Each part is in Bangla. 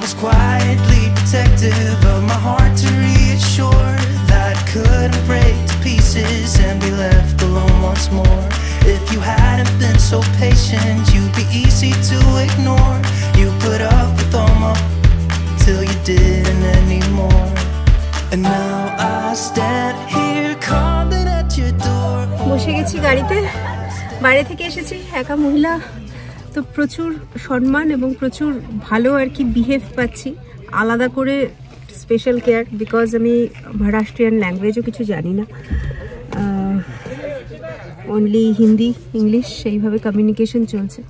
was quietly protective of my heart to reassure that I couldn't break to pieces and be left alone once more. If you hadn't been so patient, you'd be easy to ignore. You put up with all my till you didn't anymore. And now I stand here calling at your door. বসে গেছি গাড়িতে, বাইরে থেকে এসেছি, একা মহিলা তো প্রচুর সম্মান এবং প্রচুর ভালো আর কি বিহেভ পাচ্ছি, আলাদা করে স্পেশাল কেয়ার, বিকজ আমি মহারাষ্ট্রিয়ান ল্যাঙ্গুয়েজও কিছু জানি না, অনলি হিন্দি ইংলিশ সেইভাবে কমিউনিকেশন চলছে,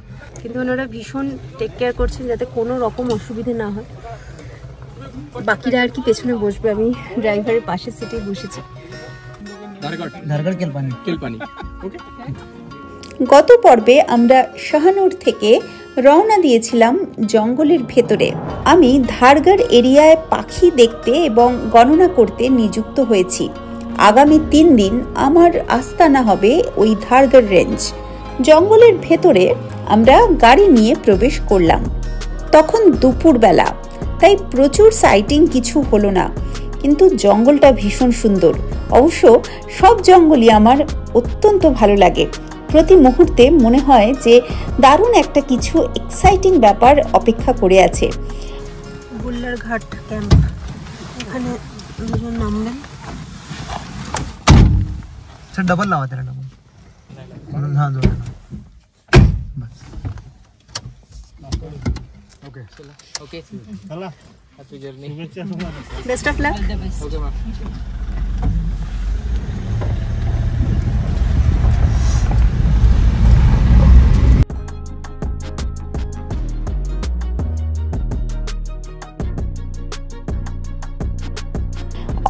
কিন্তু ওনারা ভীষণ টেক কেয়ার করছেন যাতে কোনো রকম অসুবিধে না হয়। বাকিরা আর কি পেছনে বসবে, আমি ড্রাইভারের পাশের সিটে বসেছি। গত পর্বে আমরা শাহানুর থেকে রওনা দিয়েছিলাম জঙ্গলের ভেতরে। আমি ধারগড় এরিয়ায় পাখি দেখতে এবং গণনা করতে নিযুক্ত হয়েছি। আগামী 3 দিন আমার আস্তানা হবে ওই ধারগড় রেঞ্জ। জঙ্গলের ভেতরে আমরা গাড়ি নিয়ে প্রবেশ করলাম। তখন দুপুরবেলা, তাই প্রচুর সাইটিং কিছু হলো না, কিন্তু জঙ্গলটা ভীষণ সুন্দর। অবশ্য সব জঙ্গলই আমার অত্যন্ত ভালো লাগে। প্রতি মুহূর্তে মনে হয় যে দারুণ একটা কিছু এক্সাইটিং ব্যাপার অপেক্ষা করে আছে। বুল্লার ঘাট ক্যাম্প, এখানে দুজন নামলেন। सर डबल लावा तेरा डबल हाँ दो बस ओके ओके चला happy journey best of luck okay ma'am.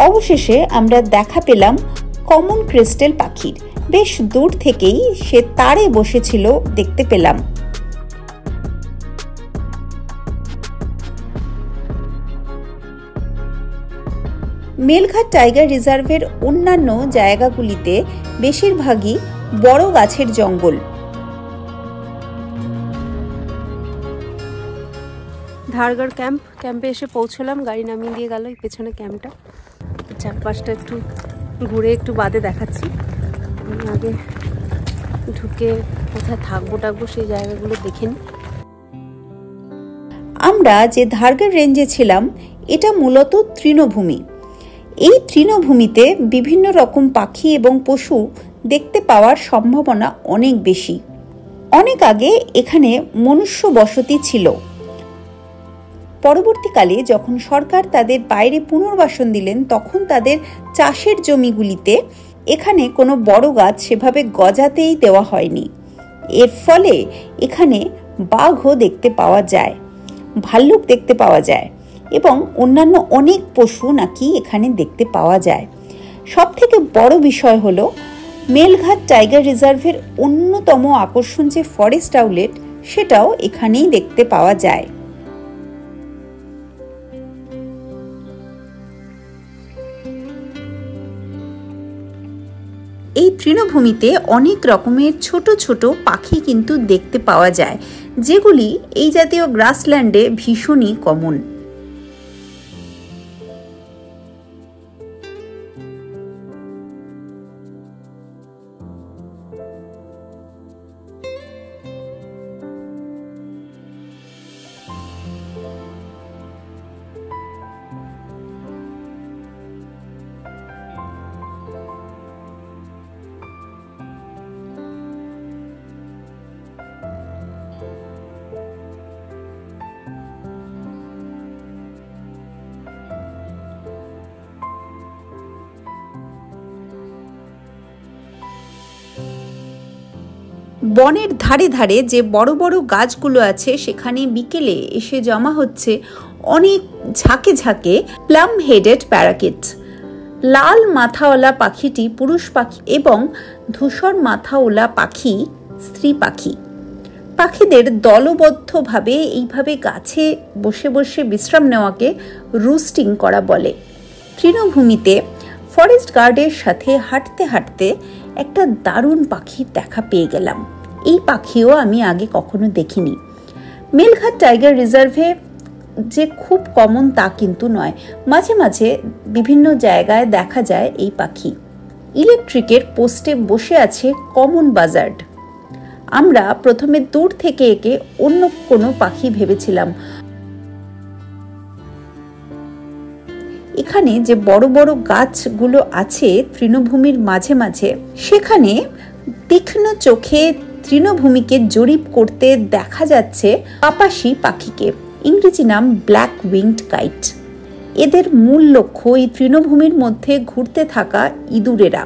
অবশেষে আমরা দেখা পেলাম কমন ক্রিস্টাল পাখির। বেশ দূর থেকেই সে তারে বসেছিল দেখতে পেলাম। মেলঘাট টাইগার রিজার্ভের অন্যান্য জায়গাগুলিতে বেশিরভাগই বড় গাছের জঙ্গল। ধারগড় ক্যাম্পে এসে পৌঁছলাম, গাড়ি নামিয়ে দিয়ে গেল এই পেছনে ক্যাম্পটা। চারপাশটা একটু ঘুরে একটু বাদে দেখাচ্ছি। আমি আগে ঢুকে কোথায় থাকবো সেই জায়গাগুলো দেখে নিই। আমরা যে ধারগড় রেঞ্জে ছিলাম এটা মূলত তৃণভূমি। এই তৃণভূমিতে বিভিন্ন রকম পাখি এবং পশু দেখতে পাওয়ার সম্ভাবনা অনেক বেশি। অনেক আগে এখানে মনুষ্য বসতি ছিল। পরবর্তীকালে যখন সরকার তাদের বাইরে পুনর্বাসন দিলেন, তখন তাদের চাষের জমিগুলিতে এখানে কোনো বড় গাছ সেভাবে গজাতেই দেওয়া হয়নি। এর ফলে এখানে বাঘও দেখতে পাওয়া যায়, ভাল্লুক দেখতে পাওয়া যায় এবং অন্যান্য অনেক পশু নাকি এখানে দেখতে পাওয়া যায়। সবথেকে বড় বিষয় হলো মেলঘাট টাইগার রিজার্ভের অন্যতম আকর্ষণ যে ফরেস্ট আউটলেট, সেটাও এখানেই দেখতে পাওয়া যায়। এই তৃণভূমিতে অনেক রকমের ছোট ছোট পাখি কিন্তু দেখতে পাওয়া যায়, যেগুলি এই জাতীয় গ্রাসল্যান্ডে ভীষণই কমন। বনের ধারে ধারে যে বড় বড় গাছগুলো আছে, সেখানে বিকেলে এসে জমা হচ্ছে অনেক ঝাঁকে ঝাঁকে প্লাম হেডেড প্যারাকিট। লাল মাথাওয়ালা পাখিটি পুরুষ পাখি এবং ধূসর মাথাওয়ালা পাখি স্ত্রী পাখি। পাখিদের দলবদ্ধভাবে এইভাবে গাছে বসে বসে বিশ্রাম নেওয়াকে রুস্টিং করা বলে। তৃণভূমিতে ফরেস্ট গার্ডের সাথে হাঁটতে হাঁটতে একটা দারুণ পাখির দেখা পেয়ে গেলাম। এই পাখিও আমি আগে কখনো দেখিনি। মেলঘাট টাইগার রিজার্ভে যে খুব কমন তা কিন্তু নয়, মাঝে মাঝে বিভিন্ন জায়গায় দেখা যায় এই পাখি। ইলেকট্রিকের পোস্টে বসে আছে কমন বাজার্ড। আমরা প্রথমে দূর থেকে একে অন্য কোনো পাখি ভেবেছিলাম। এখানে যে বড় বড় গাছগুলো আছে তৃণভূমির মাঝে মাঝে, সেখানে তীক্ষ্ণ চোখে তৃণভূমিকে জরিপ করতে দেখা যাচ্ছে পাপাসি পাখিকে, ইংরেজি নাম ব্ল্যাক উইংড কাইট। এদের মূল লক্ষ্য এই তৃণভূমির মধ্যে ঘুরতে থাকা ইঁদুরেরা।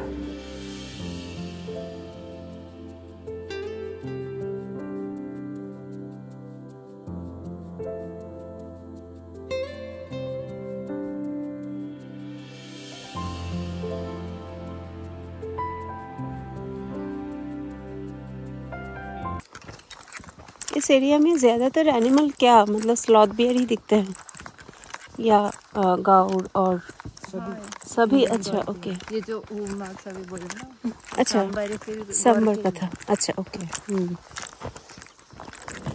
इस एरिया में ज़्यादातर एनिमल क्या, मतलब स्लॉथ बियर ही दिखते हैं या गाउड और सभी? अच्छा ओके, ये जो सभी बोले ना, अच्छा सांबर का था। अच्छा ओके।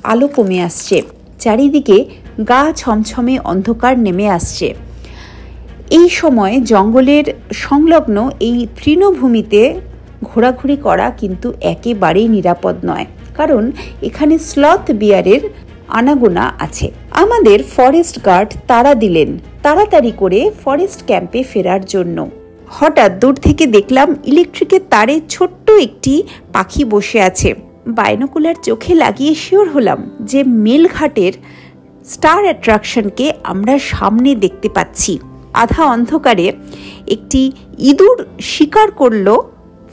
আলো কমে আসছে, চারিদিকে গা ছমছমে অন্ধকার নেমে আসছে। এই সময় জঙ্গলের সংলগ্ন এই তৃণভূমিতে ঘোরাঘুরি করা কিন্তু একেবারেই নিরাপদ নয়, কারণ এখানে স্লথ বিয়ারের আনাগোনা আছে। আমাদের ফরেস্ট গার্ড তাড়া দিলেন তাড়াতাড়ি করে ফরেস্ট ক্যাম্পে ফেরার জন্য। হঠাৎ দূর থেকে দেখলাম ইলেকট্রিকের তারে ছোট্ট একটি পাখি বসে আছে। বাইনোকুলার চোখে লাগিয়ে শিওর হলাম যে মেলঘাটের স্টার অ্যাট্রাকশনকে আমরা সামনে দেখতে পাচ্ছি। আধা অন্ধকারে একটি ইঁদুর শিকার করলো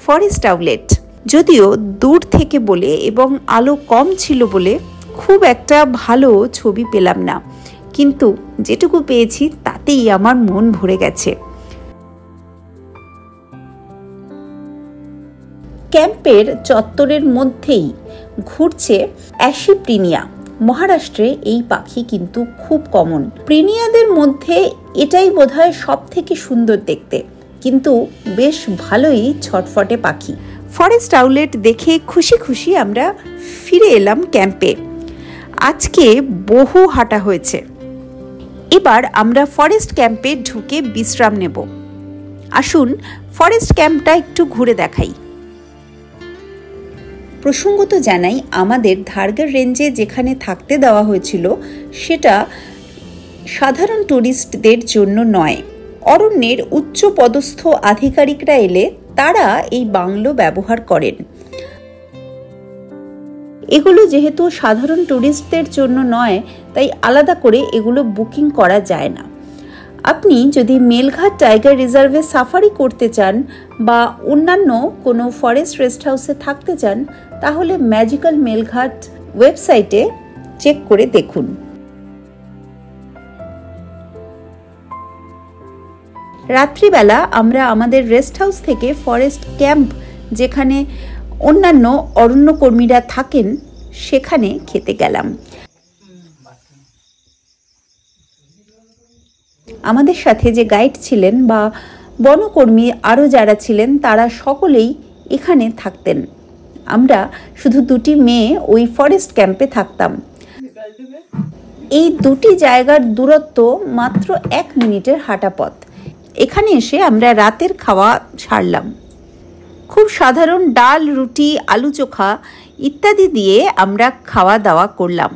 ফরেস্ট আউলেট। যদিও দূর থেকে বলে এবং আলো কম ছিল বলে খুব একটা ভালো ছবি পেলাম না, কিন্তু যেটুকু পেয়েছি তাতেই আমার মন ভরে গেছে। ক্যাম্পের চত্বরের মধ্যেই ঘুরছে অ্যাশিপ্রিনিয়া। মহারাষ্ট্রে এই পাখি কিন্তু খুব কমন। প্রিনিয়াদের মধ্যে এটাই বোধহয় সব থেকে সুন্দর দেখতে, কিন্তু বেশ ভালোই ছটফটে পাখি। ফরেস্ট আউলেট দেখে খুশি খুশি আমরা ফিরে এলাম ক্যাম্পে। আজকে বহু হাঁটা হয়েছে। এবার আমরা ফরেস্ট ক্যাম্পে ঢুকে বিশ্রাম নেব। আসুন ফরেস্ট ক্যাম্পটা একটু ঘুরে দেখাই। প্রসঙ্গত জানাই, আমাদের ধারগড় রেঞ্জে যেখানে থাকতে দেওয়া হয়েছিল সেটা সাধারণ টুরিস্টদের জন্য নয়। অরণ্যের উচ্চ পদস্থ আধিকারিকরা এলে তারা এই বাংলো ব্যবহার করেন। এগুলো যেহেতু সাধারণ টুরিস্টদের জন্য নয়, তাই আলাদা করে এগুলো বুকিং করা যায় না। আপনি যদি মেলঘাট টাইগার রিজার্ভে সাফারি করতে চান বা অন্যান্য কোনো ফরেস্ট রেস্ট হাউসে থাকতে চান, তাহলে ম্যাজিক্যাল মেলঘাট ওয়েবসাইটে চেক করে দেখুন। রাত্রিবেলা আমরা আমাদের রেস্ট হাউস থেকে ফরেস্ট ক্যাম্প, যেখানে অন্যান্য অরণ্য কর্মীরা থাকেন, সেখানে খেতে গেলাম। আমাদের সাথে যে গাইড ছিলেন বা বনকর্মী আরও যারা ছিলেন, তারা সকলেই এখানে থাকতেন। আমরা শুধু দুটি মেয়ে ওই ফরেস্ট ক্যাম্পে থাকতাম। এই দুটি জায়গার দূরত্ব মাত্র 1 মিনিটের হাঁটা পথ। এখানে এসে আমরা রাতের খাওয়া সারলাম। খুব সাধারণ ডাল, রুটি, আলু চোখা ইত্যাদি দিয়ে আমরা খাওয়া দাওয়া করলাম।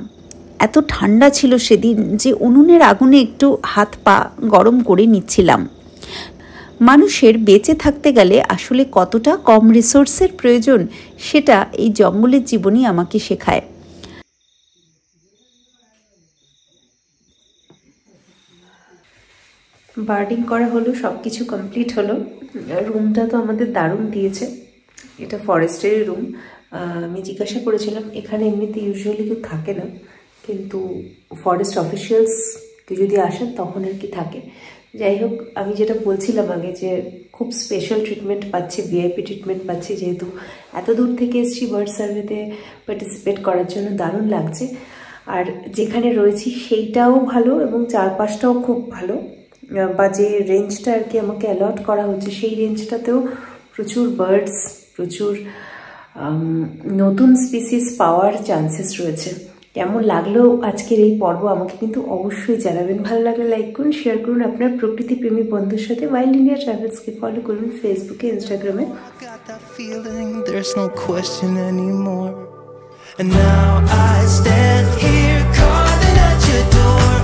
এত ঠান্ডা ছিল সেদিন যে উনুনের আগুনে একটু হাত পা গরম করে নিচ্ছিলাম। মানুষের বেঁচে থাকতে গেলে আসলে কতটা কম রিসোর্সের প্রয়োজন, সেটা এই জঙ্গলের জীবনই আমাকে শেখায়। বার্ডিং করা হলো, সব কিছু কমপ্লিট হলো। রুমটা তো আমাদের দারুণ দিয়েছে। এটা ফরেস্টেরই রুম। আমি জিজ্ঞাসা করেছিলাম, এখানে এমনিতে ইউজুয়ালি কেউ থাকে না, কিন্তু ফরেস্ট অফিসিয়ালস কেউ যদি আসেন তখন আর কি থাকে। যাই হোক, আমি যেটা বলছিলাম আগে, যে খুব স্পেশাল ট্রিটমেন্ট পাচ্ছি, ভিআইপি ট্রিটমেন্ট পাচ্ছি, যেহেতু এত দূর থেকে এসেছি বার্ড সার্ভেতে পার্টিসিপেট করার জন্য। দারুণ লাগছে। আর যেখানে রয়েছি সেইটাও ভালো এবং চারপাশটাও খুব ভালো, বা যে রেঞ্জটা আর কি আমাকে অ্যালট করা হচ্ছে সেই রেঞ্জটাতেও প্রচুর বার্ডস, প্রচুর নতুন স্পিসিস পাওয়ার চান্সেস রয়েছে। কেমন লাগলো আজকের এই পর্ব আমাকে কিন্তু অবশ্যই জানাবেন। ভালো লাগলে লাইক করুন, শেয়ার করুন আপনার প্রকৃতি প্রেমী বন্ধুর সাথে। ওয়াইল্ড ইন্ডিয়া ট্রাভেলসকে ফলো করুন ফেসবুকে, ইনস্টাগ্রামে। There's no question anymore. And now I stand here calling at your door.